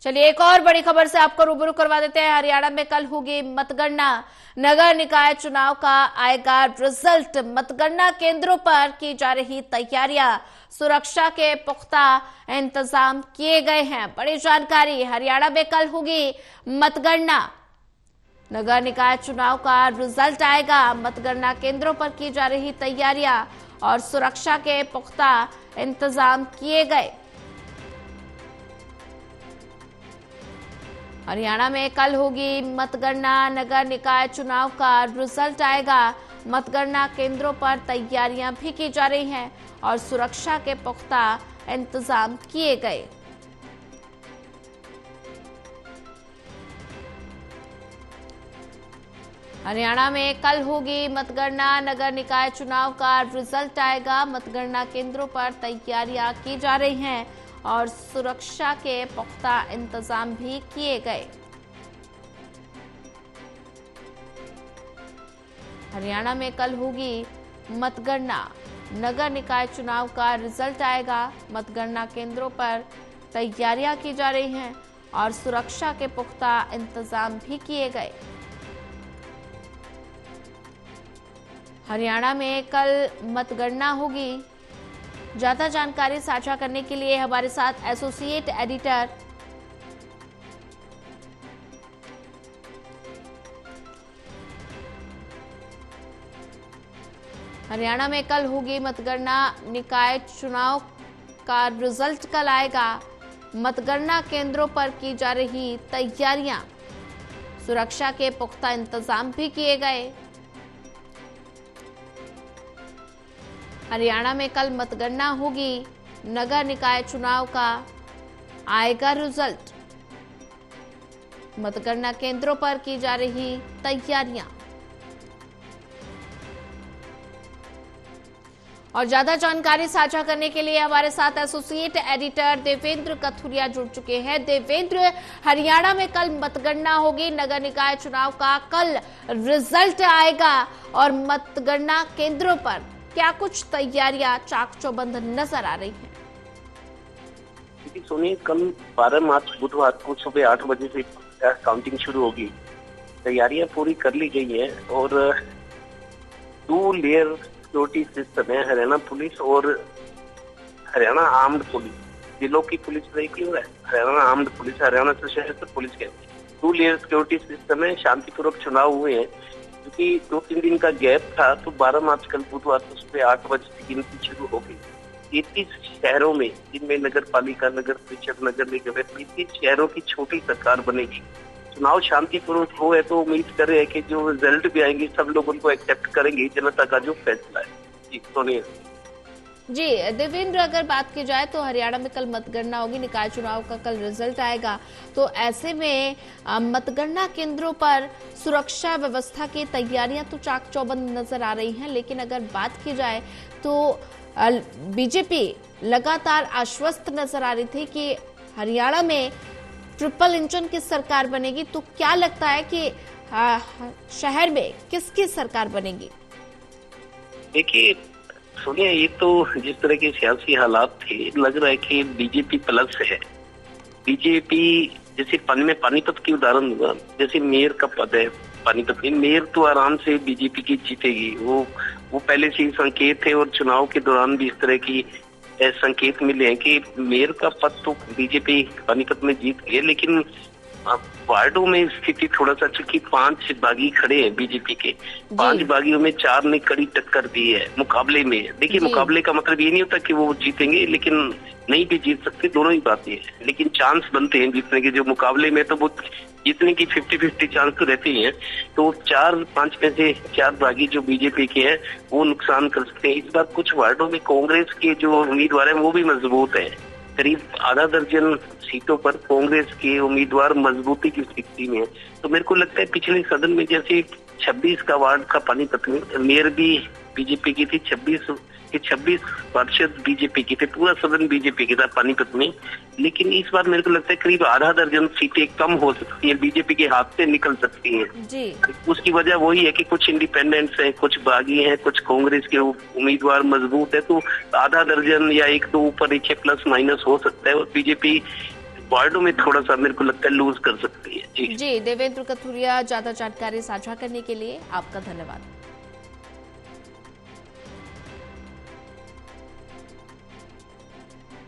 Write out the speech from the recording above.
चलिए एक और बड़ी खबर से आपको रूबरू करवा देते हैं। हरियाणा में कल होगी मतगणना। नगर निकाय चुनाव का आएगा रिजल्ट। मतगणना केंद्रों पर की जा रही तैयारियां, सुरक्षा के पुख्ता इंतजाम किए गए हैं। बड़ी जानकारी, हरियाणा में कल होगी मतगणना। नगर निकाय चुनाव का रिजल्ट आएगा। मतगणना केंद्रों पर की जा रही तैयारियां और सुरक्षा के पुख्ता इंतजाम किए गए। हरियाणा में कल होगी मतगणना। नगर निकाय चुनाव का रिजल्ट आएगा। मतगणना केंद्रों पर तैयारियां भी की जा रही हैं और सुरक्षा के पुख्ता इंतजाम किए गए। हरियाणा में कल होगी मतगणना। नगर निकाय चुनाव का रिजल्ट आएगा। मतगणना केंद्रों पर तैयारियां की जा रही हैं और सुरक्षा के पुख्ता इंतजाम भी किए गए। हरियाणा में कल होगी मतगणना। नगर निकाय चुनाव का रिजल्ट आएगा। मतगणना केंद्रों पर तैयारियां की जा रही हैं और सुरक्षा के पुख्ता इंतजाम भी किए गए। हरियाणा में कल मतगणना होगी। ज्यादा जानकारी साझा करने के लिए हमारे साथ एसोसिएट एडिटर हरियाणा में कल होगी मतगणना। निकाय चुनाव का रिजल्ट कल आएगा। मतगणना केंद्रों पर की जा रही तैयारियां, सुरक्षा के पुख्ता इंतजाम भी किए गए। हरियाणा में कल मतगणना होगी। नगर निकाय चुनाव का आएगा रिजल्ट। मतगणना केंद्रों पर की जा रही तैयारियां और ज्यादा जानकारी साझा करने के लिए हमारे साथ एसोसिएट एडिटर देवेंद्र कथुरिया जुड़ चुके हैं। देवेंद्र, हरियाणा में कल मतगणना होगी। नगर निकाय चुनाव का कल रिजल्ट आएगा और मतगणना केंद्रों पर क्या कुछ तैयारियां चाक चौबंद नजर आ रही हैं? सुनिए, कल 12 मार्च बुधवार को सुबह 8 बजे से काउंटिंग शुरू होगी। तैयारियां पूरी कर ली गई है और 2 लेयर सिक्योरिटी सिस्टम है। हरियाणा पुलिस और हरियाणा आर्म्ड पुलिस, जिलों की पुलिस रहेगी और हरियाणा आर्म्ड पुलिस, हरियाणा सशस्त्र पुलिस के 2 लेयर सिक्योरिटी सिस्टम है। शांतिपूर्वक चुनाव हुए हैं। क्योंकि 2-3 दिन का गैप था तो 12 मार्च कल बुधवार को सुबह 8 बजे से गिनती शुरू हो गई। 33 शहरों में, जिनमें नगर पालिका, नगर परिषद, नगर निगम, 33 शहरों की छोटी सरकार बनेगी। चुनाव शांतिपूर्वक हो है तो उम्मीद कर रहे हैं कि जो रिजल्ट भी आएंगे सब लोग उनको एक्सेप्ट करेंगे, जनता का जो फैसला है। जी सोनिया जी। देवेंद्र, अगर बात की जाए तो हरियाणा में कल मतगणना होगी। निकाय चुनाव का कल रिजल्ट आएगा, तो ऐसे में मतगणना केंद्रों पर सुरक्षा व्यवस्था की तैयारियां तो चाक चौबंद नजर आ रही हैं। लेकिन अगर बात की जाए तो बीजेपी लगातार आश्वस्त नजर आ रही थी कि हरियाणा में ट्रिपल इंजन की सरकार बनेगी। तो क्या लगता है कि शहर में किसकी सरकार बनेगी? देखिए सुनिए, ये तो जिस तरह के सियासी हालात थे, लग रहा है कि बीजेपी प्लस है। बीजेपी जैसे पानीपत की उदाहरण हुआ, जैसे मेयर का पद है पानीपत में, मेयर तो आराम से बीजेपी की जीतेगी। वो पहले से ही संकेत थे और चुनाव के दौरान भी इस तरह की संकेत मिले हैं कि मेयर का पद तो बीजेपी पानीपत में जीत गई। लेकिन वार्डों में स्थिति थोड़ा सा, चूंकि 5 बागी खड़े हैं बीजेपी के, 5 बागियों में 4 ने कड़ी टक्कर दी है मुकाबले में। देखिए, मुकाबले का मतलब ये नहीं होता कि वो जीतेंगे, लेकिन नहीं भी जीत सकते, दोनों ही बातें हैं। लेकिन चांस बनते हैं जीतने के। जो मुकाबले में तो वो जीतने की 50-50 चांस तो रहते ही हैं। तो 4-5 में से 4 बागी जो बीजेपी के हैं वो नुकसान कर सकते हैं। इस बार कुछ वार्डों में कांग्रेस के जो उम्मीदवार हैं वो भी मजबूत है। करीब आधा दर्जन सीटों पर कांग्रेस के उम्मीदवार मजबूती की स्थिति में है। तो मेरे को लगता है पिछले सदन में जैसे 26 का वार्ड का पानीपत में, मेयर भी बीजेपी की थी, 26 पार्षद बीजेपी की थे, पूरा सदन बीजेपी की था पानीपत में। लेकिन इस बार मेरे को लगता है करीब आधा दर्जन सीटें कम हो सकती है, बीजेपी के हाथ से निकल सकती हैं जी। उसकी वजह वही है कि कुछ इंडिपेंडेंट्स हैं, कुछ बागी हैं, कुछ कांग्रेस के उम्मीदवार मजबूत है। तो आधा दर्जन या 1-2 ऊपर नीचे प्लस माइनस हो सकता है और बीजेपी वार्डों में थोड़ा सा मेरे को लगता है लूज कर सकती है। जी, देवेंद्र कथुरिया, ज्यादा जानकारी साझा करने के लिए आपका धन्यवाद।